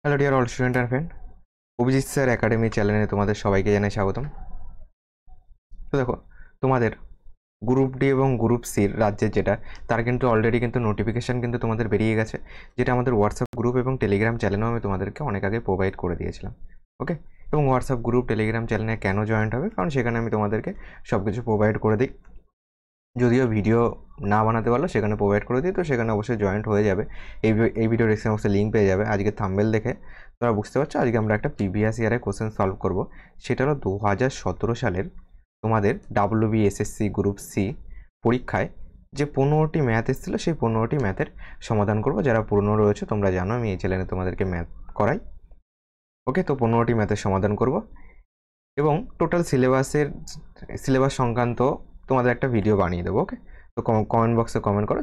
Hello dear all student and friend, Abhijit sir academy চ্যানেলে তোমাদের সবাইকে জানাই স্বাগতম। তো দেখো, তোমাদের গ্রুপ ডি এবং গ্রুপ সির রাজ্যের যেটা, তার কিন্তু অলরেডি কিন্তু নোটিফিকেশান কিন্তু তোমাদের বেরিয়ে গেছে, যেটা আমাদের হোয়াটসঅ্যাপ গ্রুপ এবং টেলিগ্রাম চ্যানেলেও আমি তোমাদেরকে অনেক আগে প্রোভাইড করে দিয়েছিলাম। ওকে, এবং হোয়াটসঅ্যাপ গ্রুপ টেলিগ্রাম চ্যানেলে কেন জয়েন্ট হবে, কারণ সেখানে আমি তোমাদেরকে সব কিছু প্রোভাইড করে দিই। যদিও ভিডিও না বানাতে পারলো সেখানে প্রোভাইড করে দিই, তো সেখানে অবশ্যই জয়েন্ট হয়ে যাবে। এই ভিডিও ডিসক্রিপশন বক্সে লিঙ্ক পেয়ে যাবে। আজকে থাম্বনেল দেখে তোমরা বুঝতে পারছো আজকে আমরা একটা প্রিভিয়াস ইয়ারের কোশ্চেন সলভ করব। সেটা হলো 2017 সালের তোমাদের WBSSC গ্রুপ সি পরীক্ষায় যে 15টি ম্যাথ এসেছিলো, সেই 15টি ম্যাথের সমাধান করব। যারা পুরনো রয়েছে তোমরা জানো আমি এই চ্যানেলে তোমাদেরকে ম্যাথ করাই। ওকে, তো 15টি ম্যাথের সমাধান করব এবং টোটাল সিলেবাস সংক্রান্ত তোমাদের একটা ভিডিও বানিয়ে দেবো। ওকে, তো কমেন্ট বক্সে কমেন্ট করো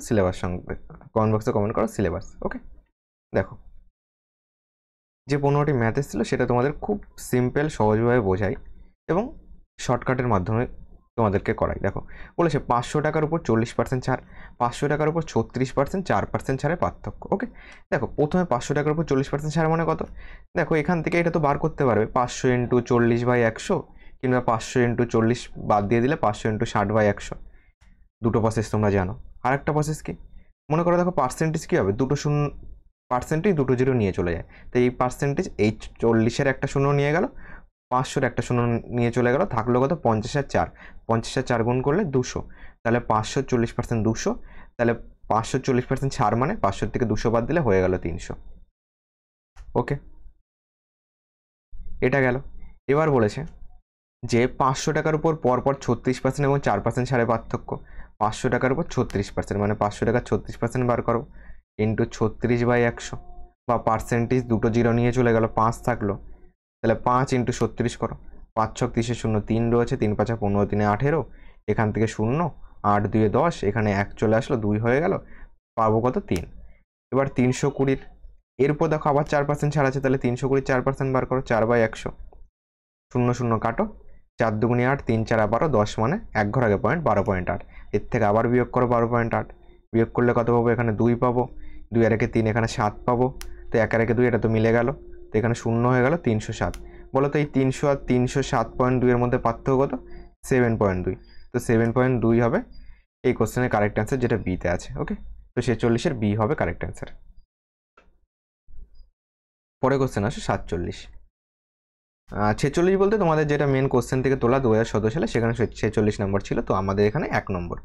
সিলেবাস। ওকে, দেখো, যে 15টি ম্যাথ এসেছিলো সেটা তোমাদের খুব সিম্পল সহজভাবে বোঝাই এবং শর্টকাটের মাধ্যমে তোমাদেরকে করাই। দেখো, বলেছে 500 টাকার উপর 40% ছাড়, 500 টাকার উপর 36%, 4% ছাড়ের পার্থক্য। ওকে, দেখো, প্রথমে 500 টাকার উপর 40% ছাড় মানে কত? দেখো, এখান থেকে এটা তো বার করতে পারবে 500 ইন্টু 40/100, কিংবা 500 ইন্টু 40 বাদ দিয়ে দিলে 500 ইন্টু 60/100। দুটো প্রসেস তোমরা জানো। আর একটা প্রসেস কি, মনে করো, দেখো পার্সেন্টেজ কী হবে, দুটো শূন্য পার্সেন্টেজ দুটো জিরো নিয়ে চলে যায়। তো এই পার্সেন্টেজ এই 40-এর একটা শূন্য নিয়ে গেল, 500-র একটা শূন্য নিয়ে চলে গেল, থাকলো কত? 50 আর 4, 50 আর 4 গুণ করলে 200। তাহলে 540% 200, তাহলে 540% ছাড় মানে 500 থেকে 200 বাদ দিলে হয়ে গেল 300। ওকে, এটা গেল। এবার বলেছে যে 500 টাকার উপর পরপর 36% এবং 4% ছাড়ের পার্থক্য। 500 টাকার উপর 36% মানে 500 টাকার 36% বার করো, ইন্টু 36/100, বা পার্সেন্টেজ দুটো জিরো নিয়ে চলে গেল, 5 থাকলো, তাহলে 5 ইন্টু 36 করো। 5 ছক 30, 0 3 রয়েছে, 3 5 15, 3 18, এখান থেকে 0, 8 2 10, এখানে 1 চলে আসলো, 2 হয়ে গেল, পাবো কত? 3। এবার 320-র এরপর দেখো আবার 4% ছাড় আছে, তাহলে 320 4% বার করো, 4/100, 0 0 কাটো, 4 2 8, 3 4 12, 10 মানে এক ঘর আগে পয়েন্ট, 12.8। এর থেকে আবার বিয়োগ করো 12.8, বিয়োগ করলে কত পাবো? এখানে 2 পাবো, 2 আর 1 3, এখানে 7 পাবো, তো 1 আর 1 2, এটা তো মিলে গেল, তো এখানে 0 হয়ে গেল, 307। বলো তো এই 300 আর 307.2 এর মধ্যে পার্থক্য কত? 7.2। তো 7.2 হবে এই কোশ্চেনের কারেক্ট অ্যান্সার, যেটা বিতে আছে। ওকে, তো 46-এর বি হবে কারেক্ট অ্যান্সার। পরে কোশ্চেন আসে 47। 46 বলতে তোমাদের যেটা মেন কোশ্চেন থেকে তোলা 2017 সালে, সেখানে 46 নম্বর ছিল, তো আমাদের এখানে 1 নম্বর।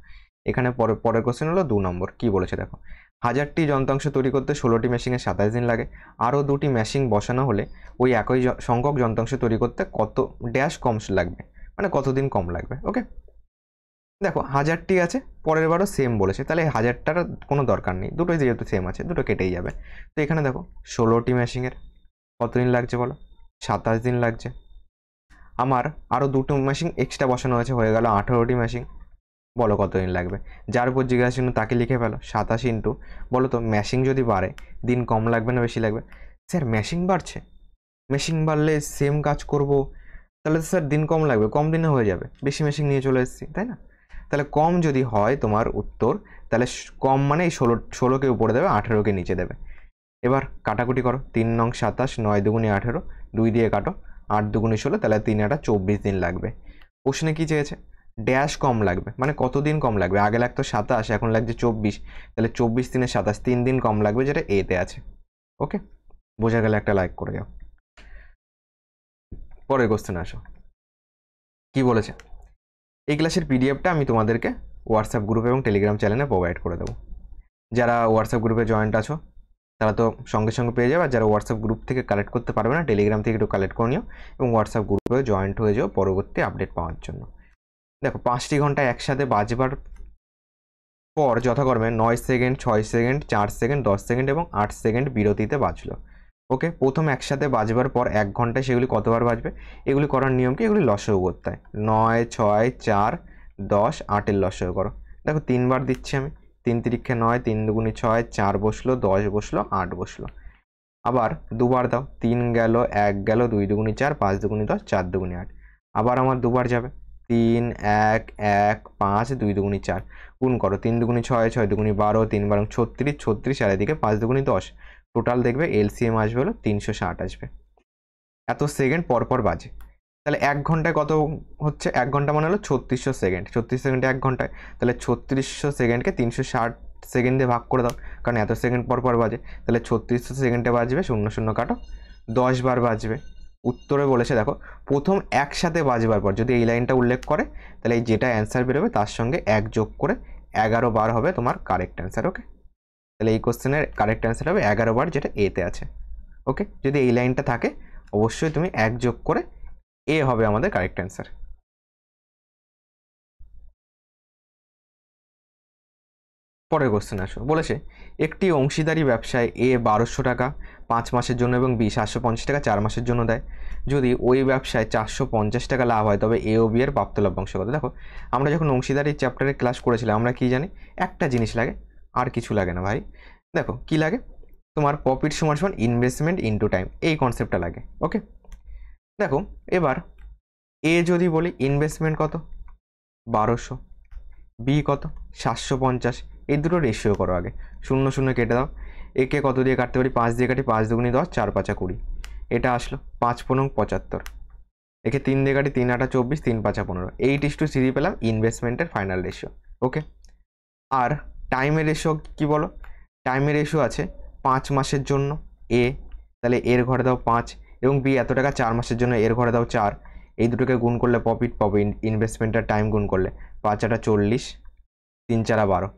এখানে পরের কোশ্চেন হলো 2 নম্বর। কি বলেছে দেখো, 1000টি যন্ত্রাংশ তৈরি করতে 16টি মেশিনে 27 দিন লাগে। আরও 2টি মেশিন বসানো হলে ওই একই সংখ্যক যন্ত্রাংশ তৈরি করতে কত ড্যাশ কম লাগবে, মানে কতদিন কম লাগবে। ওকে, দেখো 1000টি আছে, পরের বারও সেম বলেছে, তাহলে 1000টার কোনো দরকার নেই, দুটোই যেহেতু সেম আছে দুটো কেটেই যাবে। তো এখানে দেখো 16টি মেশিনের কতদিন লাগছে বলো? 27 দিন লাগছে। আমার আরও 2টো মেশিন এক্সট্রা বসানো হয়েছে, হয়ে গেল 18টি মেশিন। বলো কতদিন লাগবে? যার উপর জিজ্ঞাসা ছিল তাকে লিখে ফেলো 27 ইন্টু, বলো তো মেশিন যদি বাড়ে দিন কম লাগবে না বেশি লাগবে? স্যার মেশিন বাড়ছে, মেশিন বাড়লে সেম কাজ করব, তাহলে তো স্যার দিন কম লাগবে, কম দিনে হয়ে যাবে, বেশি মেশিন নিয়ে চলে এসেছি, তাই না? তাহলে কম যদি হয় তোমার উত্তর, তাহলে কম মানে এই 16কে উপরে দেবে, 18কে নিচে দেবে। এবার কাটাকুটি করো, 3 নং 27, 9 দুগুণে 18, 2 দিয়ে কাটো, 8 দুগুণে 16, তাহলে 3 8 24 দিন লাগবে। প্রশ্নে কি চেয়েছে? ড্যাশ কম লাগবে, মানে কতদিন কম লাগবে। আগে লাগতো 27, এখন লাগছে 24, তাহলে 24 দিনে 27, 3 দিন কম লাগবে, যেটা এতে আছে। ওকে, বোঝা গেলে একটা লাইক করে যাও। পরের কোশ্চেন আসো, কি বলেছে? এই ক্লাসের পিডিএফটা আমি তোমাদেরকে হোয়াটসঅ্যাপ গ্রুপ এবং টেলিগ্রাম চ্যানেলে প্রোভাইড করে দেবো। যারা হোয়াটসঅ্যাপ গ্রুপে জয়েন্ট আছো তারা তো সঙ্গে সঙ্গে পেয়ে যাবে, আর যারা হোয়াটসঅ্যাপ গ্রুপ থেকে কালেক্ট করতে পারবে না, টেলিগ্রাম থেকে একটু কালেক্ট করে নিও এবং হোয়াটসঅ্যাপ গ্রুপে জয়েন্ট হয়ে যাও পরবর্তী আপডেট পাওয়ার জন্য। দেখো, 5টি ঘন্টা একসাথে বাজবার পর যথাক্রমে 9 সেকেন্ড, 6 সেকেন্ড, 4 সেকেন্ড, 10 সেকেন্ড এবং 8 সেকেন্ড বিরতিতে বাজলো। ওকে, প্রথম একসাথে বাজবার পর 1 ঘন্টায় সেগুলি কতবার বাজবে? এগুলি করার নিয়ম কি? এগুলি লসাগু করতে হয়। 9 6 4 10 8-এর লসাগু করো। দেখো 3বার দিচ্ছি আমি, 3 তিরিক্ষে 9, 3 দুগুণে 6, 4 বসলো, 10 বসলো, 8 বসলো। আবার দুবার দাও, 3 গেল, 1 গেল, 2 দুগুণে 4, 5 দুগুণে 10, 4 দুগুণে 8। আবার আমার দুবার যাবে, 3 1 1 5, 2 দুগুণে 4। গুণ করো, 3 দুগুণে 6, 6 দুগুণে 12, 3 12 36, 36, আর এদিকে 5 দুগুণে 10, টোটাল দেখবে এলসিএম আসবে হলো 360 আসবে। এত সেকেন্ড পর পর বাজে, তাহলে 1 ঘন্টায় কত হচ্ছে? 1 ঘন্টা মানে হলো 3600 সেকেন্ড, 36 সেকেন্ডে 1 ঘন্টায়, তাহলে 3600 সেকেন্ডকে 360 সেকেন্ড দিয়ে ভাগ করে দাও, কারণ এত সেকেন্ড পর পর বাজে। তাহলে 3600 সেকেন্ডে বাজবে, 00 কাটো, 10 বার বাজবে। উত্তরে বলেছে দেখো প্রথম একসাথে বাজবার পর যদি এই লাইনটা উল্লেখ করে, তাহলে এই যেটা অ্যান্সার বেরোবে তার সঙ্গে 1 যোগ করে 11 বার হবে তোমার কারেক্ট অ্যান্সার। ওকে, তাহলে এই কোশ্চেনের কারেক্ট অ্যান্সার হবে 11 বার, যেটা এতে আছে। ওকে, যদি এই লাইনটা থাকে অবশ্যই তুমি 1 যোগ করে এ হবে আমাদের কারেক্ট অ্যান্সার। পরের কোশ্চেন আসো, বলেছে একটি অংশীদারি ব্যবসায় এ 1200 টাকা 5 মাসের জন্য এবং বি 750 টাকা 4 মাসের জন্য দেয়। যদি ওই ব্যবসায় 450 টাকা লাভ হয় তবে এ ও বি এর প্রাপ্ত লভ্যাংশ কত? দেখো আমরা যখন অংশীদারি চ্যাপ্টারে ক্লাস করেছিলাম আমরা কি জানি, একটা জিনিস লাগে, আর কিছু লাগে না ভাই। দেখো কি লাগে, তোমার প্রফিট সমান সমান ইনভেস্টমেন্ট ইনটু টাইম, এই কনসেপ্টটা লাগে। ওকে, দেখো এবার এ যদি বলি ইনভেস্টমেন্ট কত 1200, বি কত 750, এই দুটো রেশিও করো আগে, 0 কেটে দাও। একে কত দিয়ে কাটতে পারি? 5 দিয়ে কাটি, 5 দুগুনি 10, 4 5 20, এটা আসলো 5 পনেরো 75। একে 3 দিয়ে কাটি, 3 8 24, 3 5 15, 8:3 পেলাম ইনভেস্টমেন্টের ফাইনাল রেশিও। ওকে, আর টাইমের রেশিও কি বলো? টাইমের রেশিও আছে 5 মাসের জন্য এ, তাহলে এর ঘরে দাও 5, এবং বি এত টাকা 4 মাসের জন্য এর ঘরে দাও 4, এই দুটোকে গুণ করলে প্রফিট পাবো, ইনভেস্টমেন্টের টাইম গুণ করলে 5 8 40, 3 4 12,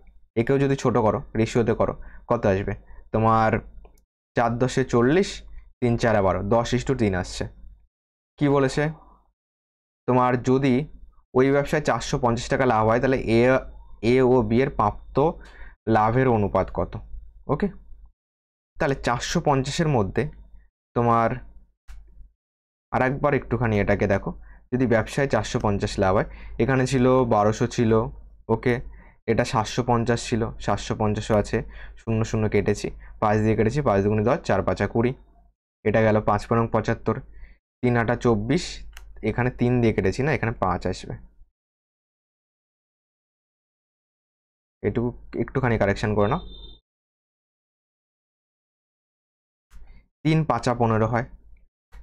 একেও যদি ছোট করো রেশিওতে করো কত আসবে তোমার? 4 10 40, 3 4 12, 10:3 আসছে। কি বলেছে তোমার যদি ওই ব্যবসায় 450 টাকা লাভ হয় তাহলে এ ও বি এর প্রাপ্ত লাভের অনুপাত কত? ওকে, তাহলে 450-এর মধ্যে তোমার আর একবার একটুখানি এটাকে দেখো, যদি ব্যবসায় 450 লাভ হয়, এখানে ছিল 1200 ছিল। ওকে, এটা 750 ছিল, 750ও আছে, 0 কেটেছি, 5 দিয়ে কেটেছি, 5 দুগুনি 10, 4 5 20, এটা গেল 5 পনেরো 75, 3 8 24, এখানে 3 দিয়ে কেটেছি না, এখানে 5 আসবে। এটুকু একটুখানি কারেকশন করে নাও, 3 5 15 হয়,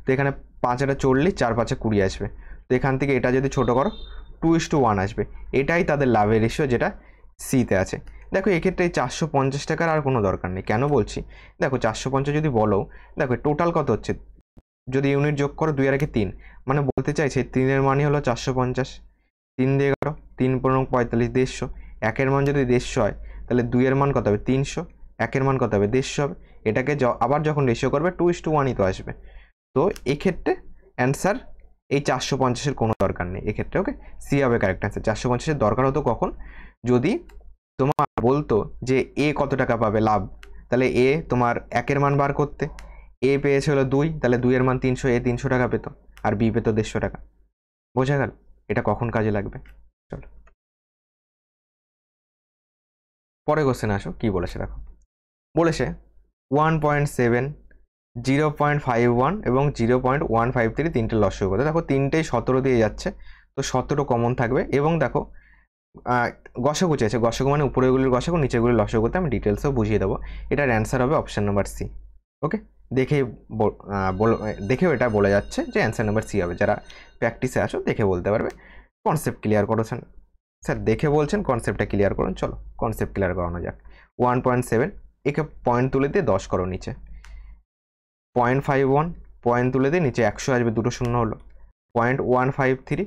তো এখানে 5 8 40, 4 5 20 আসবে। তো এখান থেকে এটা যদি ছোট করো 2:1 আসবে, এটাই তাদের লাভের রেশিও যেটা সিতে আছে। দেখো এক্ষেত্রে এই 450 টাকার আর কোনো দরকার নেই, কেন বলছি দেখো 450 যদি বলো, দেখো টোটাল কত হচ্ছে, যদি ইউনিট যোগ করো 2 আর 3, মানে বলতে চাইছে 3-এর মানই হলো 450, 3 দিয়ে করো, 3 15 45, 150, 1-এর মান যদি 150 হয় তাহলে 2-এর মান কত হবে 300, 1-এর মান কত হবে 150 হবে, এটাকে আবার যখন রেশিও করবে 2:1ই তো আসবে। তো এক্ষেত্রে অ্যান্সার এই 450-এর কোনো দরকার নেই এক্ষেত্রে। ওকে, সি হবে কারেক্ট অ্যান্সার। 450-এর দরকার হতো কখন? যদি তোমার বলতো যে এ কত টাকা পাবে লাভ, তাহলে এ তোমার 1-এর মান বার করতে, এ পেয়েছে হলো 2, তাহলে 2-এর মান 300, এ 300 টাকা পেত, আর বি পেত 150 টাকা। বোঝা গেল এটা কখন কাজে লাগবে? চলো পরে কোশ্চেন আসো, কি বলেছে দেখো, বলেছে 1.7, 0.51 এবং 0.153 তিনটে লসাগু করতে। দেখো তিনটেই 17 দিয়ে যাচ্ছে, তো 17 কমন থাকবে, এবং দেখো গসাগু চেয়েছে, গসাগু মানে উপরেগুলির গসাগু নিচেগুলির লসাগু করতে, আমি ডিটেলসও বুঝিয়ে দেবো। এটার অ্যান্সার হবে অপশান নাম্বার সি। ওকে, দেখেও এটা বলে যাচ্ছে যে অ্যান্সার নাম্বার সি হবে। যারা প্র্যাকটিসে আসো দেখে বলতে পারবে। কনসেপ্ট ক্লিয়ার করেছেন স্যার, দেখে বলছেন কনসেপ্টটা ক্লিয়ার করুন। চলো কনসেপ্ট ক্লিয়ার করানো যাক। 1.7, একে পয়েন্ট তুলে দিয়ে 10 করো নিচে, 0.51 পয়েন্ট তুলে দিয়ে নিচে 100 আসবে, দুটো শূন্য হলো। 0.153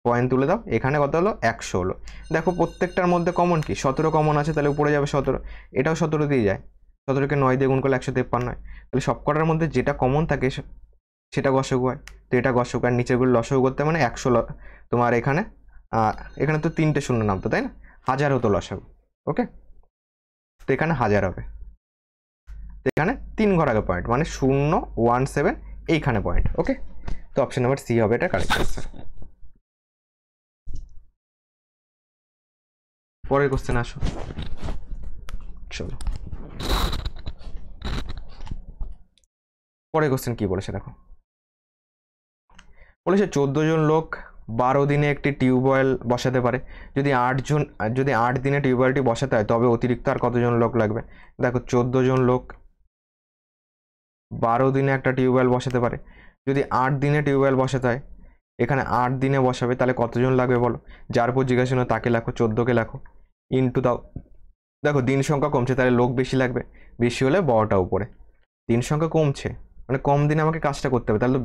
পয়েন্ট তুলে দাও, এখানে কত হলো 100 হলো। দেখো প্রত্যেকটার মধ্যে কমন কি 17 কমন আছে, তাহলে উপরে যাবে 17, এটাও 17 দিয়ে যায়, 17কে 9 দিয়ে গুণ করলে 153 হয়। তাহলে সবকটার মধ্যে যেটা কমন থাকে সেটা গসাগু হয়, তো এটা গসাগু, আর নিচেগুলো লসাগু করতে মানে 100 তোমার এখানে এখানে তো 3টে শূন্য নামতো তাই না, 1000 হতো লসাগু। ওকে, তো এখানে 1000 হবে, তো এখানে 3 ঘর আগে পয়েন্ট, মানে 0.17 এইখানে পয়েন্ট। ওকে, তো অপশন নাম্বার সি হবে এটা কারেক্ট অ্যান্সার। পরের কোশ্চেন আসো, চলো পরের কোশ্চেন কি বলেছে দেখো, বলেছে 14 জন লোক 12 দিনে একটি টিউবওয়েল বসাতে পারে। যদি 8 দিনে টিউবওয়েলটি বসাতে হয় তবে অতিরিক্ত আর কতজন লোক লাগবে? দেখো 14 জন লোক 12 দিনে একটা টিউবওয়েল বসাতে পারে। যদি 8 দিনে টিউবওয়েল বসাতে হয়, এখানে 8 দিনে বসাবে, তাহলে কতজন লাগবে বলো? যার উপর জিজ্ঞাসা তাকে লেখো, 14কে লেখো, ইন্টু দাও। দেখো দিন সংখ্যা কমছে, তাহলে লোক বেশি লাগবে, বেশি হলে বড়টা উপরে। দিন সংখ্যা কমছে মানে কম দিনে আমাকে কাজটা করতে হবে, তাহলে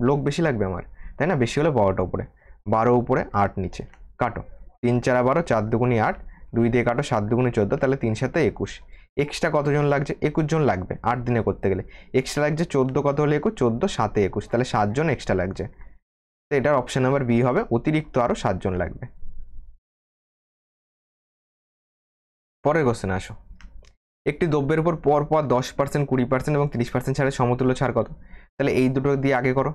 লোক বেশি লাগবে আমার, তাই না? বেশি হলে বড়টা উপরে, 12 উপরে 8 নিচে, কাটো। 3 4 12, 4 দুগুণি 8, 2 দিয়ে কাটো, 7 দুগুণি 14, তাহলে 3 7 21। এক্সট্রা কতজন লাগছে? 21 জন লাগবে 8 দিনে করতে গেলে। এক্সট্রা লাগছে 14, কত হলে 21? 14 7 21, তাহলে 7 জন এক্সট্রা লাগছে। তো এটার অপশন নাম্বার বি হবে, অতিরিক্ত আরও 7 জন লাগবে। পরের কোশ্চেন আসো। একটি দ্রব্যের উপর পরপর 10%, 20% এবং 30% ছাড়ের সমতুল্য ছাড় কত? তাহলে এই দুটো দিয়ে আগে করো।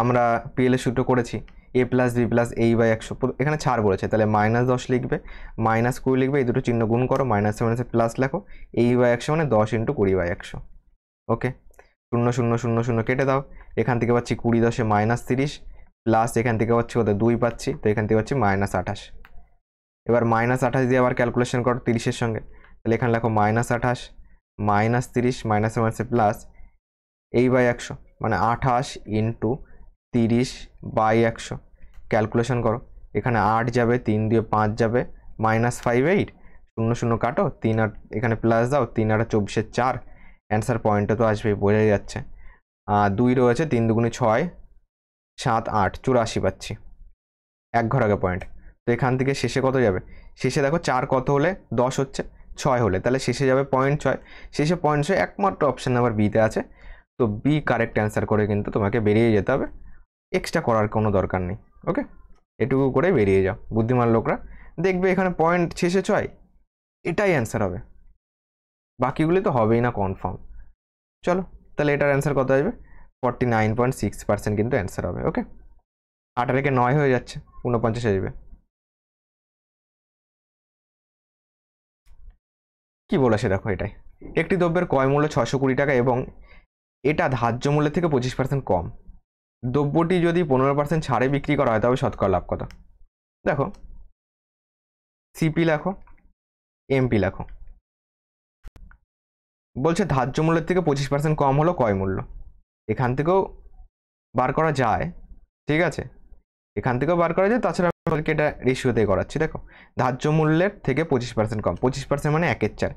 আমরা পিএল এর সূত্র করেছি, এ প্লাস বি প্লাস এই বাই 100, এখানে ছাড় বলেছে, তাহলে -10 লিখবে, -20 লিখবে, এই দুটো চিহ্ন গুণ করো, মাইনাসে মাইনাসে প্লাস লেখো, এই বাই 100 মানে 10 × 20/100। ওকে, 0 0 0 0 কেটে দাও, এখান থেকে পাচ্ছি 20 10 -30, প্লাস এখান থেকে পাচ্ছি কত? 2 পাচ্ছি, তো এখান থেকে পাচ্ছি -28। এবার -28 দিয়ে আবার ক্যালকুলেশন করো 30-এর সঙ্গে, তাহলে এখানে লেখো -28 -30, মাইনাসে মাইনাসে প্লাস, এই বাই 100 মানে 28 × 30/100। ক্যালকুলেশন করো, এখানে 8 যাবে, 3 দিয়ে 5 যাবে, -58, 0 0 কাটো, 3 আর এখানে প্লাস দাও, 3 আর 24 4, অ্যান্সার পয়েন্টে তো আসবে, বোঝা যাচ্ছে। 2 রয়েছে, 3 দুগুণে 6 7 8, 84 পাচ্ছি, এক ঘর আগে পয়েন্ট। তো এখান থেকে শেষে কত যাবে? শেষে দেখো 4 কত হলে 10 হচ্ছে, 6 হলে, তাহলে শেষে যাবে 0.6, শেষে 0.6, একমাত্র অপশন নাম্বার বিতে আছে। তো বি কারেক্ট অ্যান্সার করে কিন্তু তোমাকে বেরিয়ে যেতে হবে, এক্সট্রা করার কোনো দরকার নেই। ওকে, এটুকু করে বেরিয়ে যাও, বুদ্ধিমান লোকরা দেখবে এখানে পয়েন্ট শেষে 6, এটাই অ্যান্সার হবে, বাকিগুলি তো হবেই না কনফার্ম। চলো, তাহলে এটার অ্যান্সার কত আসবে? 49.6% কিন্তু অ্যান্সার হবে। ওকে, 8 রেখে 9 হয়ে যাচ্ছে, 49 আসবে। কি বলেছে দেখো, এটাই একটি দ্রব্যের ক্রয় মূল্য 620 টাকা এবং এটা ধার্য মূল্যের থেকে 25% কম। দ্রব্যটি যদি 15% ছাড়ে বিক্রি করা হয় তবে শতকরা লাভ কত? দেখো, সিপি লেখো, এমপি লেখো। বলছে ধার্য মূল্যের থেকে 25% কম হলো ক্রয় মূল্য, এখান থেকেও বার করা যায়, ঠিক আছে, এখান থেকেও বার করা যায়, তাছাড়া আমাদেরকে এটা রেশিওতে করাচ্ছি। দেখো, ধার্য মূল্যের থেকে 25% কম, 25% মানে 1/4,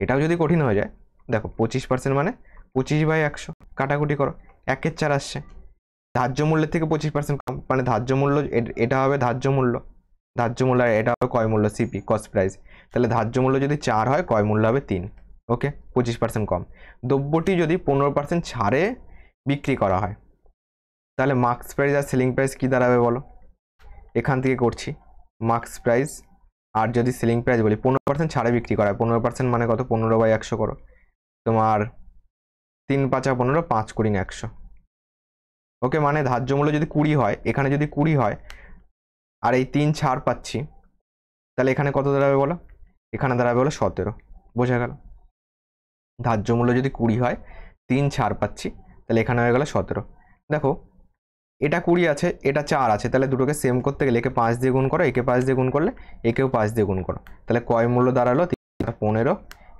এটাও যদি কঠিন হয়ে যায়, দেখো 25% মানে 25/100, কাটাকুটি করো, 1/4 আসছে। ধার্য মূল্যের থেকে 25% কম মানে ধার্য মূল্য, এটা হবে ধার্য মূল্য, আর এটা হবে ক্রয় মূল্য, সিপি কস্ট প্রাইস। তাহলে ধার্য মূল্য যদি 4 হয়, ক্রয় মূল্য হবে 3। ওকে, 25% কম। দ্রব্যটি যদি 15% ছাড়ে বিক্রি করা হয়, তাহলে মার্কস প্রাইস আর সেলিং প্রাইস কী দাঁড়াবে বলো? এখান থেকে করছি, মার্কস প্রাইস আর যদি সেলিং প্রাইস বলি, 15% ছাড়ে বিক্রি করা হয়, 15% মানে কত? 15/100 করো, তোমার 3 5 15, 5 20 100। ওকে, মানে ধার্য মূল্য যদি 20 হয়, এখানে যদি 20 হয় আর এই 3 ছাড় পাচ্ছি, তাহলে এখানে কত দাঁড়াবে বলো? এখানে দাঁড়াবে হলো 17। বোঝা গেল? ধার্য মূল্য যদি 20 হয়, 3 ছাড় পাচ্ছি, তাহলে এখানে হয়ে গেল 17। দেখো, এটা 20 আছে, এটা 4 আছে, তাহলে দুটোকে সেম করতে গেলে একে 5 দিয়ে গুণ করো, একে 5 দিয়ে গুণ করলে একেও 5 দিয়ে গুণ করো, তাহলে ক্রয় মূল্য দাঁড়ালো 15।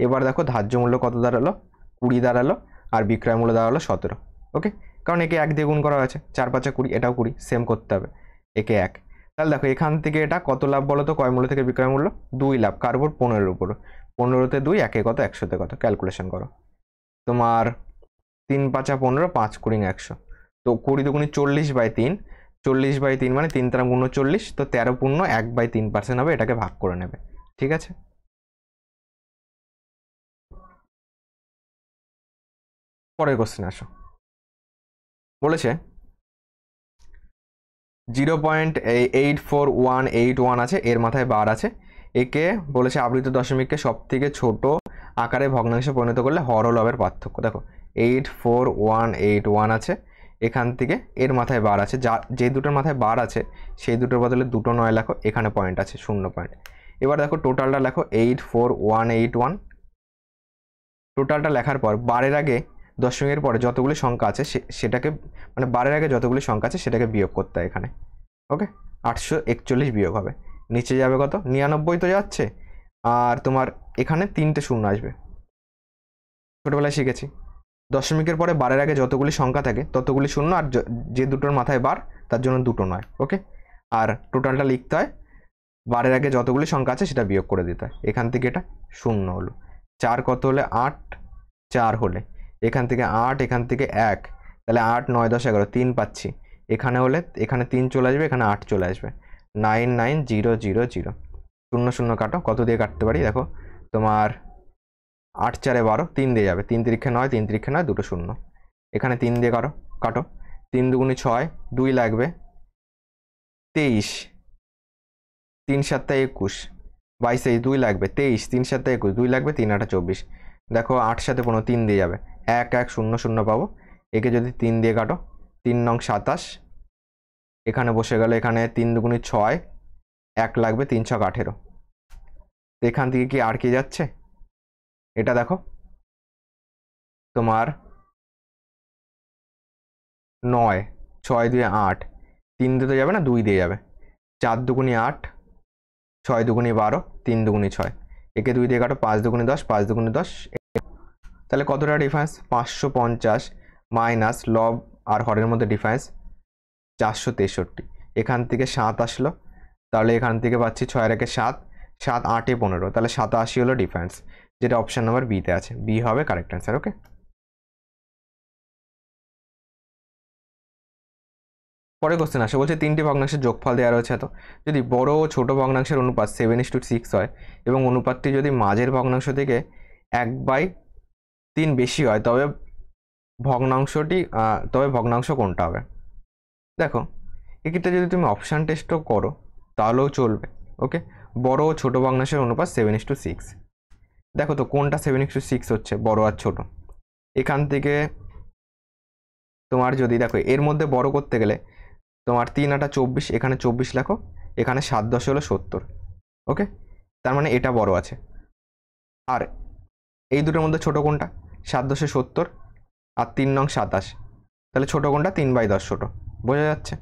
এবার দেখো ধার্য মূল্য কত দাঁড়ালো? 20 দাঁড়ালো, আর বিক্রয় মূল্য দাঁড়ালো 17। ওকে, কারণ একে 1 দিয়ে গুণ করা আছে, 4 5 20, এটাও 20, সেম করতে হবে, একে 1। তাহলে দেখো এখান থেকে এটা কত লাভ বলো তো? ক্রয় মূল্য থেকে বিক্রয় মূল্য 2 লাভ, কার উপর? 15-এর উপর। 15-তে 2, একে কত? 100-তে কত? ক্যালকুলেশন করো, তোমার 3 5 15, 5 20 100, তো 20 দুগুণি 40/3, 40/3 মানে 3 3 39, তো 13.1/3% হবে, এটাকে ভাগ করে নেবে। ঠিক আছে, পরের কোশ্চেন আসো। বলেছে 0.84181 আছে, এর মাথায় বার আছে, একে বলেছে আবৃত দশমিককে সব থেকে ছোট আকারে ভগ্নাংশে পরিণত করলে হর ও লবের পার্থক্য। দেখো 84181 আছে, এখান থেকে এর মাথায় বার আছে, যে দুটোর মাথায় বার আছে সেই দুটোর বদলে 2 9 লেখো, এখানে পয়েন্ট আছে 0 পয়েন্ট। এবার দেখো টোটালটা লেখো 84181। টোটালটা লেখার পর বারের আগে দশমিকের পরে যতগুলি সংখ্যা আছে সেটাকে, মানে বারের আগে যতগুলি সংখ্যা আছে সেটাকে বিয়োগ করতে হয় এখানে। ওকে, 841 বিয়োগ হবে, নিচে যাবে কত? 99 তো যাচ্ছে, আর তোমার এখানে 3টে শূন্য আসবে, ছোটবেলায় শিখেছি। দশমিকের পরে বারের আগে যতগুলি সংখ্যা থাকে ততগুলি শূন্য, আর যে দুটোর মাথায় বার তার জন্য দুটো নয়। ওকে, আর টোটালটা লিখতে হয়, বারের আগে যতগুলি সংখ্যা আছে সেটা বিয়োগ করে দিতে হয়। এখান থেকে এটা শূন্য হলো, 4 কত হলে 8, 4 হলে এখান থেকে 8, এখান থেকে 1, তাহলে 8 9 10 11 3 পাচ্ছি। এখানে হলে এখানে 3 চলে আসবে, এখানে 8 চলে আসবে। 9 9 0 0 0, শূন্য শূন্য কাটো, কত দিয়ে কাটতে পারি দেখো, তোমার 8 4 12, 3 দিয়ে যাবে, 3 তিরিক্ষে 9, 3 তিরিক্ষে 9, দুটো শূন্য, এখানে 3 দিয়ে কাটো, 3 দুগুণে 6, 2 লাগবে, 23, 3 7 21, 22 2 লাগবে, 23, 3 7 21, 2 লাগবে, 3 8 24, দেখো 8 7 15, 3 দিয়ে যাবে, 1 1 0 0 পাবো। একে যদি 3 দিয়ে কাটো, 3 নং 27, এখানে বসে গেল, এখানে 3 দুগুণে 6, 1 লাগবে, 3 6 18, এখান থেকে কি আর কি যাচ্ছে, এটা দেখো তোমার 9, 6 2 8, 3 দিতে যাবে না, 2 দিয়ে যাবে, 4 দুগুণে 8, 6 দুগুণে 12, 3 দুগুণে 6, একে 2 দিয়ে কাটো, 5 দুগুণে 10, 5 দুগুণে 10, তাহলে কতটা ডিফারেন্স, 550 মাইনাস লব আর হরের মধ্যে ডিফারেন্স 463। এখান থেকে 7 আসলো, তাহলে এখান থেকে পাচ্ছি 6 এর 1 7, 7 8 15, তাহলে 87 হলো ডিফারেন্স, যেটা অপশন নাম্বার বিতে আছে। বি হবে কারেক্ট অ্যান্সার। ওকে, পরে কোশ্চেন আসে, বলছে 3টি ভগ্নাংশের যোগফল দেওয়া রয়েছে এত, যদি বড় ও ছোট ভগ্নাংশের অনুপাত 7:6 হয় এবং অনুপাতটি যদি মাঝের ভগ্নাংশ থেকে 1/3 বেশি হয়, তবে ভগ্নাংশ কোনটা হবে। দেখো এক্ষেত্রে যদি তুমি অপশান টেস্টও করো তাহলেও চলবে। ওকে, বড় ও ছোট ভগ্নাংশের অনুপাত 7:6, দেখো তো কোনটা 7:6 হচ্ছে, বড় আর ছোট। এখান থেকে তোমার যদি দেখো এর মধ্যে বড় করতে গেলে তোমার 3 8 24, এখানে 24 লেখো, এখানে 7 10 হলো 70। ওকে, তার মানে এটা বড় আছে। আর এই দুটোর মধ্যে ছোট কোনটা, 7 10 70 আর 3 নং 27, তাহলে ছোট কোনটা, 3/10 ছোট। বোঝা যাচ্ছে,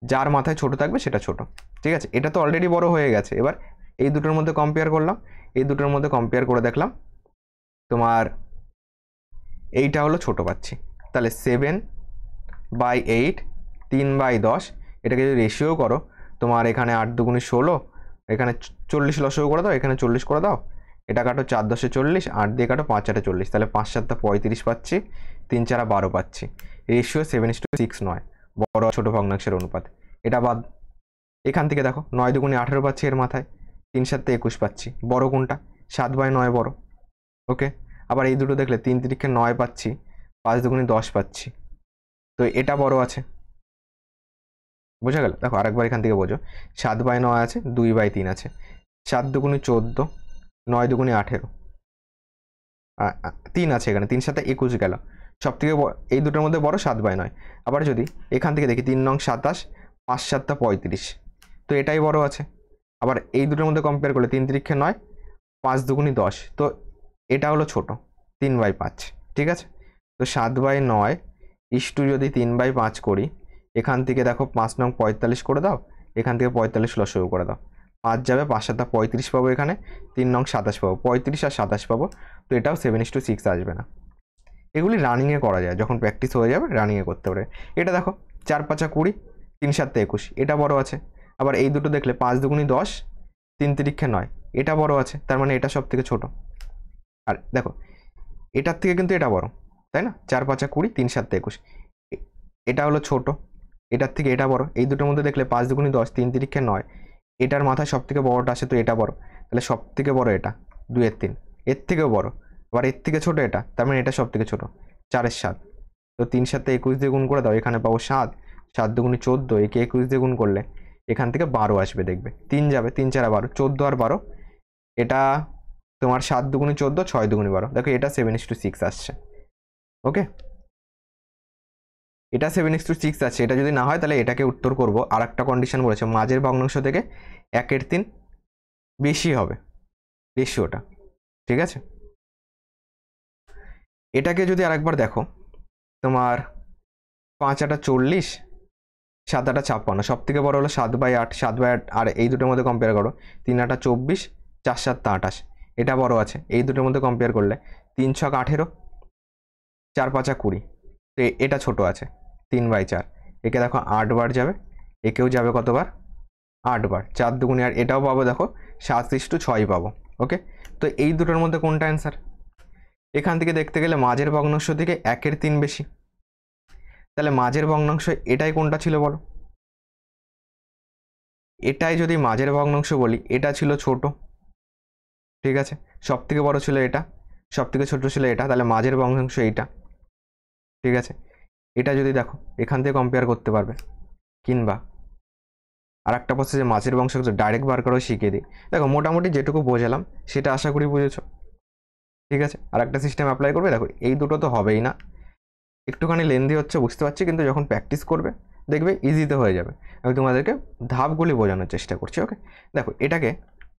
যার মাথায় ছোট থাকবে সেটা ছোট। ঠিক আছে, এটা তো অলরেডি বড় হয়ে গেছে। এবার এই দুটোর মধ্যে কম্পেয়ার করলাম, এই দুটোর মধ্যে কম্পেয়ার করে দেখলাম তোমার এইটা হলো ছোট পাচ্ছি, তাহলে 7/8, 3/10, এটাকে যদি রেশিও করো, তোমার এখানে 8 দুগুণে 16, এখানে 40 লসও করে দাও, এখানে 40 করে দাও, এটা কাটো 4 10 40, 8 দিয়ে কাটো 5 8 40, তাহলে 5 7 35 পাচ্ছি, 3 4 12 পাচ্ছি। রেশিও 7:6 নয়, বড় ছোট ভগ্নাংশের অনুপাত। এটা বাদ, এখান থেকে দেখো 9 দুগুণে 18 পাচ্ছি, এর মাথায় 3 7 21 পাচ্ছি, বড় কোনটা, 7/9 বড়। ওকে, আবার এই দুটো দেখলে 3 তিরিক্ষে 9 পাচ্ছি, 5 দুগুণে 10 পাচ্ছি, তো এটা বড় আছে। বোঝা গেল, দেখো আরেকবার এখান থেকে বোঝো, 7/9 আছে, 2/3 আছে, 7 দুগুণে 14, 9 দুগুণে 18, 3 আছে এখানে, 3 7 21 গেল, সব থেকে এই দুটোর মধ্যে বড় 7/9। আবার যদি এখান থেকে দেখি 3 নং 27, 5 7 35, তো এটাই বড় আছে। আবার এই দুটোর মধ্যে কম্পেয়ার করলে 3 তিরিক্ষে 9, 5 দুগুণে 10, তো এটা হলো ছোট, 3/5। ঠিক আছে, তো 7/9 ইস্টু যদি 3/5 করি, এখান থেকে দেখো 5 নং 45 করে দাও, এখান থেকে 45 লসও করে দাও, 5 যাবে, 5 7 35 পাবো, এখানে 3 নং 27 পাবো, 35 আর 27 পাবো, তো এটাও 7:6 আসবে না। এগুলি রানিংয়ে করা যায়, যখন প্র্যাকটিস হয়ে যাবে রানিংয়ে করতে পারে। এটা দেখো 4 5 20, 3 7 21, এটা বড় আছে। আবার এই দুটো দেখলে 5 দুগুণে 10, 3 তিরিক্ষে 9, এটা বড় আছে, তার মানে এটা সব থেকে ছোট। আর দেখো এটার থেকে কিন্তু এটা বড়, তাই না, 4 5 20, 3 7 21, এটা হলো ছোট, এটার থেকে এটা বড়। এই দুটোর মধ্যে দেখলে 5 দুগুণে 10, 3 তিরিক্ষে 9, এটার মাথায় সব থেকে বড়টা আসে, তো এটা বড়, তাহলে সব থেকে বড় এটা 2/3, এর থেকেও বড়, আবার এর থেকে ছোট এটা, তার মানে এটা সব থেকে ছোট, 4 7, তো 3 7 21 দিয়ে গুণ করে দাও, এখানে পাবো 7, 7 দুগুণে 14, একে 21 দিয়ে গুণ করলে এখান থেকে 12 আসবে, দেখবে 3 যাবে, 3 4 12, 14 আর 12, এটা তোমার 7 দুগুণে 14, 6 দুগুণে 12, দেখো এটা 7:6 আসছে। ওকে, এটা 7:6 আছে। এটা যদি না হয় তাহলে এটাকে উত্তর করব। আর একটা কন্ডিশন বলেছে, মাঝের ভগ্নাংশ থেকে 1/3 বেশি হবে রেশিওটা। ঠিক আছে, এটাকে যদি আরেকবার দেখো, তোমার 5 8 40, 7 8 56, সব থেকে বড় হলো 7/8, 7/8, আর এই দুটোর মধ্যে কম্পেয়ার করো, 3 8 24, 4 7 28, এটা বড় আছে। এই দুটোর মধ্যে কম্পেয়ার করলে 3 6 18, 4 5 20, তো এটা ছোট আছে 3/4, একে দেখো 8 বার যাবে, একেও যাবে কতবার 8 বার, 4 দুগুণে আর এটাও পাবো দেখো 7:6 পাবো। ওকে, তো এই দুটোর মধ্যে কোনটা অ্যান্সার? এখান থেকে দেখতে গেলে মাঝের ভগ্নাংশ থেকে 1/3 বেশি, তাহলে মাঝের ভগ্নাংশ এটাই কোনটা ছিল বলো? এটাই যদি মাঝের ভগ্নাংশ বলি, এটা ছিল ছোট, ঠিক আছে, সব থেকে বড় ছিল এটা, সব থেকে ছোট ছিল এটা, তাহলে মাঝের ভগ্নাংশ এইটা, ঠিক আছে। এটা যদি দেখো এখান থেকে কম্পেয়ার করতে পারবে, কিংবা আর একটা প্রসেসে মাঝের ভগ্নাংশ ডাইরেক্ট বার করেও শিখিয়ে দিই। দেখো মোটামুটি যেটুকু বোঝালাম সেটা আশা করি বুঝেছো, ঠিক আছে। আর একটা সিস্টেম অ্যাপ্লাই করবে, দেখো এই দুটো তো হবেই না, একটুখানি লেন্দি হচ্ছে বুঝতে পারছি, কিন্তু যখন প্র্যাকটিস করবে দেখবে ইজিতে হয়ে যাবে। আমি তোমাদেরকে ধাপগুলি বোঝানোর চেষ্টা করছি। ওকে, দেখো এটাকে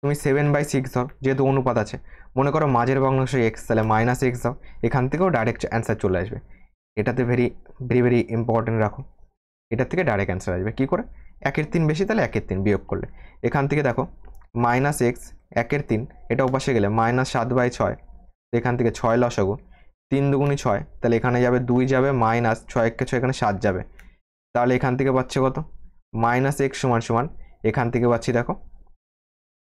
তুমি 7/6 দাও, যেহেতু অনুপাত আছে, মনে করো মাঝের ভগ্নাংশ x, তাহলে -x দাও, এখান থেকেও ডাইরেক্ট অ্যান্সার চলে আসবে। এটাতে ভেরি ভেরি ভেরি ইম্পর্টেন্ট রাখো, এটার থেকে ডাইরেক্ট অ্যান্সার আসবে। কী করে? 1/3 বেশি, তাহলে 1/3 বিয়োগ করলে এখান থেকে দেখো -x 1/3, এটা ওপাশে গেলে -7/6, এখান থেকে 6 লসাগু, 3 দুগুণি 6, তাহলে এখানে যাবে 2 যাবে, -6 × 6 এখানে 7 যাবে, তাহলে এখান থেকে পাচ্ছে কত? -x সমান এখান থেকে পাচ্ছি দেখো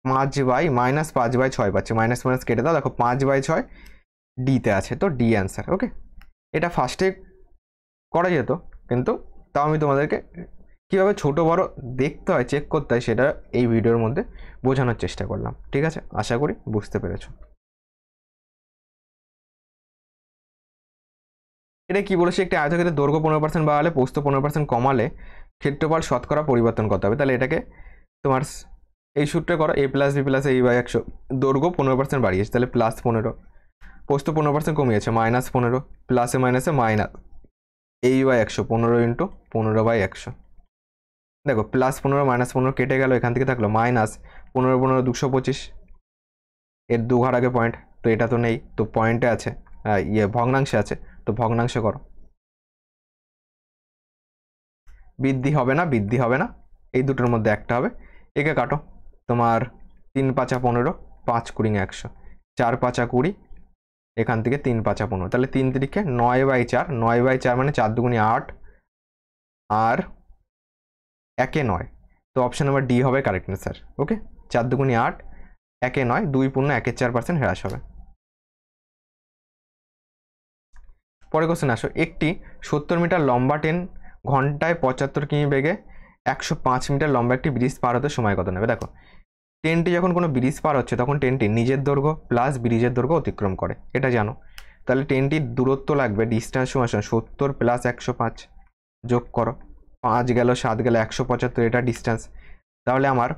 5/6 পাচ্ছি, মাইনাস মাইনাস কেটে দাও, দেখো 5/6 ডিতে আছে, তো ডি অ্যান্সার। ওকে, এটা ফার্স্টে করা যেত, কিন্তু তাও আমি তোমাদেরকে কীভাবে ছোটো বড় দেখতে হয়, চেক করতে হয়, সেটা এই ভিডিওর মধ্যে বোঝানোর চেষ্টা করলাম, ঠিক আছে। আশা করি বুঝতে পেরেছো। এটা কি বলেছে? একটি আয়তক্ষেত্রের দৈর্ঘ্য 15% বাড়ালে প্রস্থ 15% কমালে ক্ষেত্রফল শতকরা পরিবর্তন করতে হবে। তাহলে এটাকে তোমার এই সূত্রে করো, a + b + a/100, দৈর্ঘ্য 15% বাড়িয়েছে, তাহলে +15, প্রস্থ 15% কমিয়েছে -15, প্লাসে মাইনাসে মাইনাস a/100, 15 × 15/100। দেখো +15 -15 কেটে গেল, এখান থেকে থাকলো -15 15 225, এর 2 ঘর আগে পয়েন্ট, তো এটা তো নেই, তো পয়েন্টে আছে, ভগ্নাংশে আছে, তো ভগ্নাংশে করো। বৃদ্ধি হবে না, বৃদ্ধি হবে না, এই দুটোর মধ্যে একটা হবে। একে কাটো, তোমার 3 × 5 = 15, 5 × 20 = 100, 4 × 5 = 20, এখান থেকে 3 × 5 = 15, তাহলে 3 3 9/4, 9/4 মানে 4 দুগুণি 8, আর 1 9, তো অপশন নাম্বার ডি হবে কারেক্ট অ্যান্সার। ওকে, 4 দুগুণি 8, 1 9, 2 পূর্ণ 1/4% হ্রাস হবে। পরে কোশ্চেন আসো, একটি 70 মিটার লম্বা ট্রেন ঘন্টায় 75 কিমি বেগে 105 মিটার লম্বা একটি ব্রিজ পার হতে সময় কত নেবে? দেখো ট্রেনটি যখন কোনো ব্রিজ পার হচ্ছে, তখন ট্রেনটি নিজের দৈর্ঘ্য প্লাস ব্রিজের দৈর্ঘ্য অতিক্রম করে, এটা জানো। তাহলে ট্রেনটির দূরত্ব লাগবে, ডিস্টেন্স সমান 70 + 105, যোগ করো, 5 গেল 7 গেল 175, এটা ডিস্টেন্স। তাহলে আমার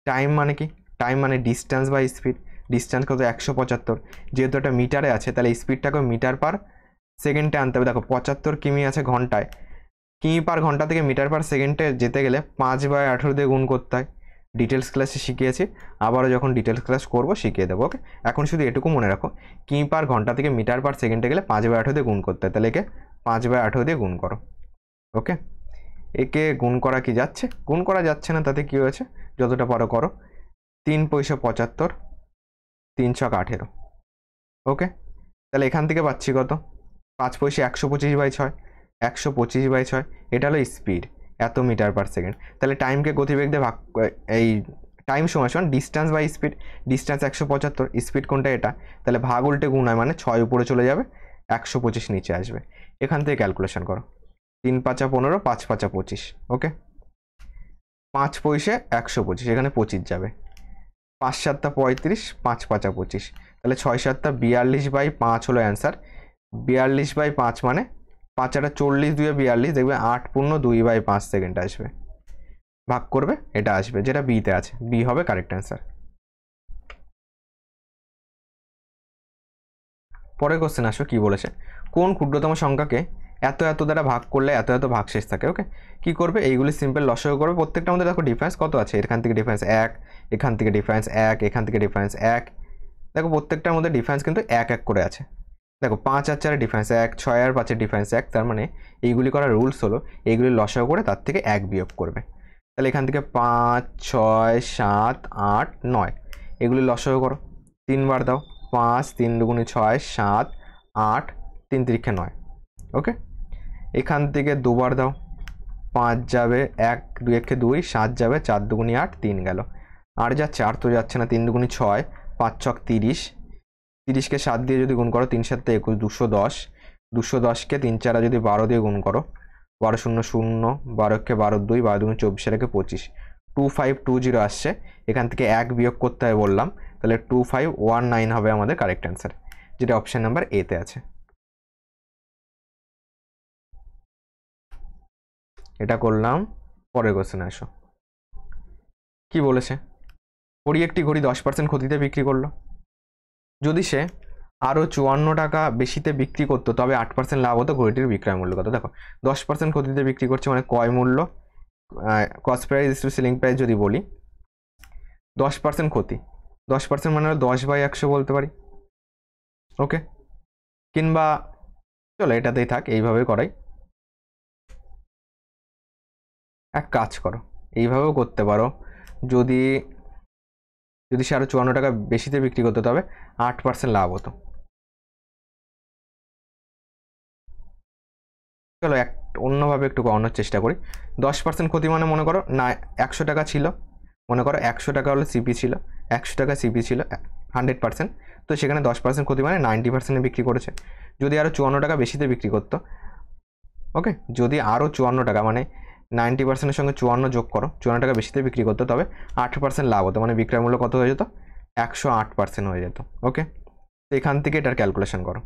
টাইম মানে কি? টাইম মানে ডিস্টেন্স বাই স্পিড, ডিস্টেন্স কত? 175, যেহেতু এটা মিটারে আছে, তাহলে স্পিডটাকে মিটার পার সেকেন্ডে আনতে হবে। দেখো 75 কিমি আছে ঘন্টায়, কিমি পার ঘন্টা থেকে মিটার পার সেকেন্ডে যেতে গেলে 5/18 দিয়ে গুণ করতে হয়। ডিটেলস ক্লাসে শিখিয়েছি, আবারও যখন ডিটেলস ক্লাস করবো শিখিয়ে দেবো। ওকে, এখন শুধু এটুকু মনে রাখো, কিমি পার ঘন্টা থেকে মিটার পার সেকেন্ডে গেলে 5/18 দিয়ে গুণ করতে হয়, তাহলে একে 5/18 দিয়ে গুণ করো। ওকে, একে গুণ করা কি যাচ্ছে? গুণ করা যাচ্ছে না, তাতে কি হয়েছে? যতটা পারো করো। 3 পয়সা 75, 3 ছক 18। ওকে, তাহলে এখান থেকে পাচ্ছি কত? 5 পয়সা 125/6, 125/6, এটা হলো স্পিড, এত মিটার পার সেকেন্ড। তাহলে টাইমকে গতিবেগ দিয়ে ভাগ, এই টাইম সমান distance by speed, distance 175, speed কোনটা? এটা, তাহলে ভাগ উল্টে গুণ হয়, মানে 6 উপরে চলে যাবে, 125 নিচে আসবে। এখান থেকে ক্যালকুলেশন করো, 3 × 5 = 15, 5 × 5 = 25। ওকে, 5 পয়সা 125, এখানে 25 যাবে, 5 × 7 = 35, 5 × 5 = 25, তাহলে 6 × 7 = 42/5 হলো অ্যান্সার। 42/5 মানে 5 × 8 = 40, 2 × 42, দেখবে 8 পূর্ণ 2/5 সেকেন্ড আসবে, ভাগ করবে, এটা আসবে, যেটা বিতে আছে, বি হবে কারেক্ট অ্যান্সার। পরের কোশ্চেন আসো, কি বলেছে? কোন ক্ষুদ্রতম সংখ্যাকে এত এত দ্বারা ভাগ করলে এত এত ভাগশেষ থাকে? ওকে, কি করবে? এইগুলি সিম্পল লসাগু করবে, প্রত্যেকটার মধ্যে দেখো ডিফারেন্স কত আছে, এখান থেকে ডিফারেন্স 1, এখান থেকে ডিফারেন্স 1, এখান থেকে ডিফারেন্স 1, দেখো প্রত্যেকটার মধ্যে ডিফারেন্স কিন্তু 1 1 করে আছে। দেখো 5 আর 4 ডিফারেন্স 1, 6 আর 5 ডিফারেন্স 1, তার মানে এইগুলি করার রুলস হলো এইগুলি লসাগু করে তার থেকে 1 বিয়োগ করবে। তাহলে এখান থেকে 5 6 7 8 9, এগুলি লসাগু করো, 3 বার দাও, 5 3 দুগুণে 6 7 8 3 3 9। ওকে, এখান থেকে দুবার দাও, 5 যাবে, 1 2 1 2, 7 যাবে, 4 2 8, 3 গেল, আর যাচ্ছে, আর তো যাচ্ছে না, 3 2 6, 5 6 30, 30কে 7 দিয়ে যদি গুণ করো, 3 7 21, 210, 210কে 3 4 যদি 12 দিয়ে গুণ করো, 12 0 0, 12কে 12 2, 12 2 24, রেখে 25, 2520 আসছে। এখান থেকে 1 বিয়োগ করতে হবে বললাম, তাহলে 2519 হবে আমাদের কারেক্ট অ্যান্সার, যেটা অপশন নাম্বার এতে আছে। এটা করলাম। পরের কোশ্চেনে আসো। কি বলেছে? পরি একটি ঘড়ি 10% ক্ষতিতে বিক্রি করলো। যদি সে আরও 54 টাকা বেশিতে বিক্রি করতো তবে 8% লাভ হতো, ঘড়িটির বিক্রয় মূল্য কত? দেখো 10% ক্ষতিতে বিক্রি করছে মানে ক্রয় মূল্য, cost price to selling price যদি বলি, 10% ক্ষতি, 10% মানে 10/100 বলতে পারি। ওকে, কিংবা চলো এটাতেই থাক, এইভাবে করাই। এক কাজ করো, এইভাবেও করতে পারো, যদি সে আরও 54 টাকা বেশিতে বিক্রি করতো তবে 8% লাভ হতো। চলো অন্যভাবে একটু কমানোর চেষ্টা করি। 10% ক্ষতি মানে মনে করো না 100 টাকা ছিল, মনে করো 100 টাকা হলো সিপি ছিল, 100 টাকা সিপি ছিল 100%, তো সেখানে 10% ক্ষতি মানে 90%-এ বিক্রি করেছে। যদি আরও 54 টাকা বেশিতে বিক্রি করতো, ওকে, যদি আরও 54 টাকা মানে 90%-এর সঙ্গে 54 যোগ করো, 54 টাকা বেশিতে বিক্রি করতো তবে 8% লাভ হতো, মানে বিক্রয় মূল্য কত হয়ে যেত? 108% হয়ে যেত। ওকে, তো এখান থেকে এটার ক্যালকুলেশন করো।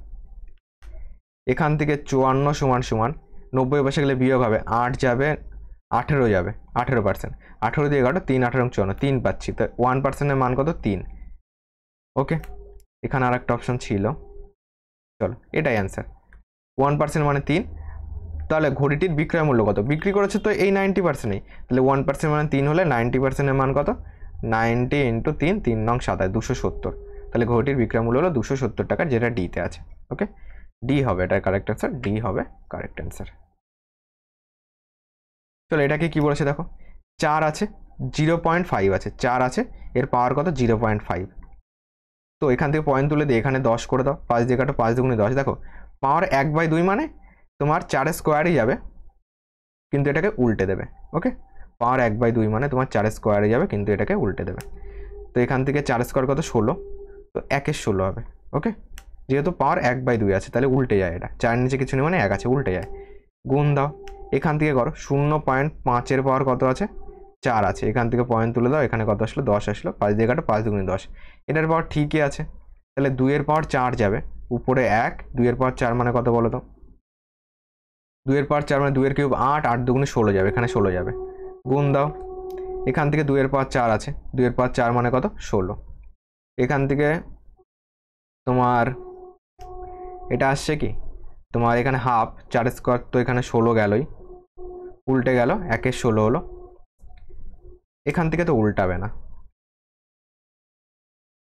এখান থেকে 54 সমান সমান 90 বসে গেলে বিয়োগ হবে, 8 যাবে, 18 যাবে, 18%, 18 দিয়ে কাটো, 3 18 54, 3 পাচ্ছি, তো 1%-এর মান কত? 3। ওকে, এখানে আর একটা অপশন ছিল, চলো এটাই অ্যান্সার, 1% মানে 3। তাহলে ঘড়িটির বিক্রয় মূল্য কত? বিক্রি করেছে তো এই 90%-এই, তাহলে 1% মানে 3 হলে 90%-এর মান কত? 90 × 3, 3 নং 7, 270। তাহলে ঘড়িটির বিক্রয় মূল্য হলো 270 টাকা, যেটা ডিতে আছে। ওকে, ডি হবে এটার কারেক্ট অ্যান্সার, ডি হবে কারেক্ট অ্যান্সার। চলো এটাকে কি বলেছে দেখো, 4 আছে, 0.5 আছে, 4 আছে, এর পাওয়ার কত? 0.5। তো এখান থেকে পয়েন্ট তুলে দিয়ে এখানে 10 করে দাও, 5 দিয়ে কাটো, 5 2 10, দেখো পাওয়ার 1/2 মানে তোমার 4 স্কোয়ারই যাবে, কিন্তু এটাকে উল্টে দেবে। ওকে, পাওয়ার 1/2 মানে তোমার 4 স্কোয়ারে যাবে, কিন্তু এটাকে উল্টে দেবে। তো এখান থেকে 4 স্কোয়ার কত? 16, তো 1 16 হবে। ওকে, যেহেতু পাওয়ার 1/2 আছে তাহলে উল্টে যায়, এটা 4 নিচে কিছু নেই মানে 1 আছে, উল্টে যায়। গুণ দাও, এখান থেকে করো, 0.5-এর পাওয়ার কত আছে? 4 আছে, এখান থেকে পয়েন্ট তুলে দাও, এখানে কত আসলো? 10 আসলো, 5 দিয়ে কাটো, 5 2 10, এটার পাওয়ার ঠিকই আছে, তাহলে 2-এর পাওয়ার 4 যাবে, উপরে 1, 2-এর পাওয়ার 4 মানে কত বলো তো? 2-এর পাওয়ার 4 মানে 2-এর কিউব 8, 8 2 16 যাবে, এখানে 16 যাবে। গুণ দাও, এখান থেকে 2-এর পাওয়ার 4 আছে, 2-এর পাওয়ার 4 মানে কত? 16। এখান থেকে তোমার এটা আসছে কি, তোমার এখানে হাফ, 4 স্কোয়ার, তো এখানে 16 গেলই, উল্টে গেল, 1 16 হলো। এখান থেকে তো উল্টাবে না,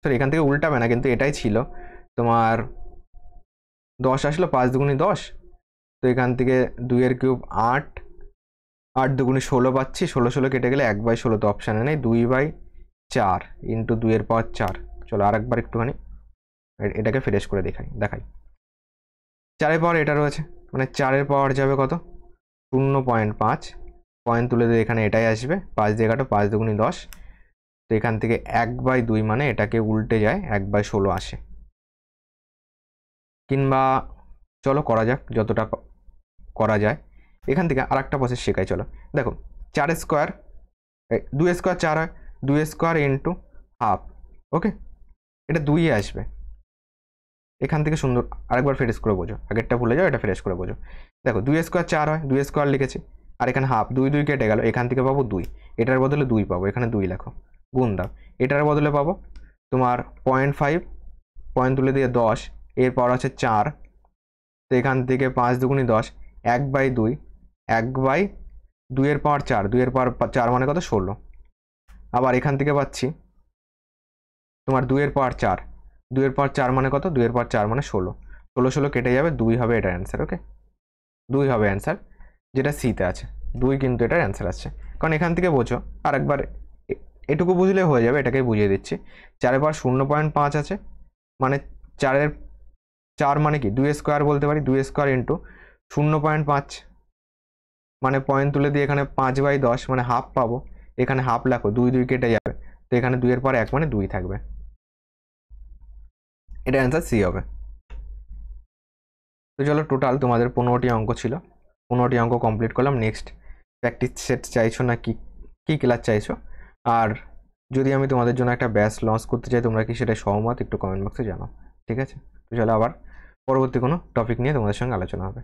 সরি এখান থেকে উল্টাবে না, কিন্তু এটাই ছিল তোমার 10 আসলো, 5 2 10, তো এখান থেকে 2-এর কিউব 8, 8 2 16 পাচ্ছি, 16 16 কেটে গেলে 1/16, তো অপশানে নেই, 2/4 ইন্টু 2-এর পাওয়ার 4। চলো আরেকবার একটুখানি এটাকে ফ্রেশ করে দেখাই। 4-এর পাওয়ার এটা রয়েছে, মানে 4-এর পাওয়ার যাবে কত? 0.5, পয়েন্ট তুলে দিয়ে এখানে এটাই আসবে, 5 দিয়ে কাটো, 5 2 10, তো এখান থেকে 1/2 মানে এটাকে উল্টে যায়, 1/16 আসে। কিংবা চলো করা যাক, যতটা করা যায়। এখান থেকে আর একটা প্রসেস শেখাই, চলো দেখো, 4 স্কোয়ার, 2 স্কোয়ার 4 হয়, 2 স্কোয়ার ইন্টু হাফ। ওকে, এটা 2 আসবে, এখান থেকে সুন্দর আরেকবার ফ্রেশ করে বোঝো, আগেরটা ভুলে যাও, এটা ফ্রেশ করে বোঝো। দেখো 2 স্কোয়ার 4 হয়, 2 স্কোয়ার লিখেছি, আর এখানে হাফ, 2 2 কেটে গেল, এখান থেকে পাবো 2, এটার বদলে 2 পাবো, এখানে 2 লেখো। গুণ দাও, এটার বদলে পাবো তোমার 0.5, পয়েন্ট তুলে দিয়ে 10, এর পাওয়ার আছে 4, তো এখান থেকে 5 2 10, 1/2, 1/2-এর পাওয়ার 4, 2-এর পাওয়ার 4 মানে কত? 16। আবার এখান থেকে পাচ্ছি তোমার 2-এর পাওয়ার 4, 2-এর পাওয়ার 4 মানে কত? 2-এর পাওয়ার 4 মানে 16, 16 16 কেটে যাবে, 2 হবে এটার অ্যান্সার। ওকে, 2 হবে অ্যান্সার, যেটা সিতে আছে, 2 কিন্তু এটার অ্যান্সার আসছে। কারণ এখান থেকে বোঝো, আর একবার এটুকু বুঝলে হয়ে যাবে, এটাকেই বুঝিয়ে দিচ্ছি। 4-এর পাওয়ার 0.5 আছে, মানে 4-এর 4 মানে কি 2 স্কোয়ার বলতে পারি, 2 স্কোয়ার ইন্টু 0.5 মানে পয়েন্ট তুলে দিয়ে এখানে 5/10 মানে হাফ পাবো, এখানে হাফ লেখো, 2 2 কেটে যাবে, তো এখানে 2 এর পর 1 মানে 2 থাকবে, এটা অ্যান্সার সি হবে। তো চলো টোটাল তোমাদের 15টি অঙ্ক ছিল, 15টি অঙ্ক কমপ্লিট করলাম। নেক্সট প্র্যাকটিস সেট চাইছো না কি কি ক্লাস চাইছো, আর যদি আমি তোমাদের জন্য একটা ব্যাচ লঞ্চ করতে চাই তোমরা কি সেটা সহমত, একটু কমেন্ট বক্সে জানাও, ঠিক আছে? তো চলো আবার পরবর্তী কোনো টপিক নিয়ে তোমাদের সঙ্গে আলোচনা হবে।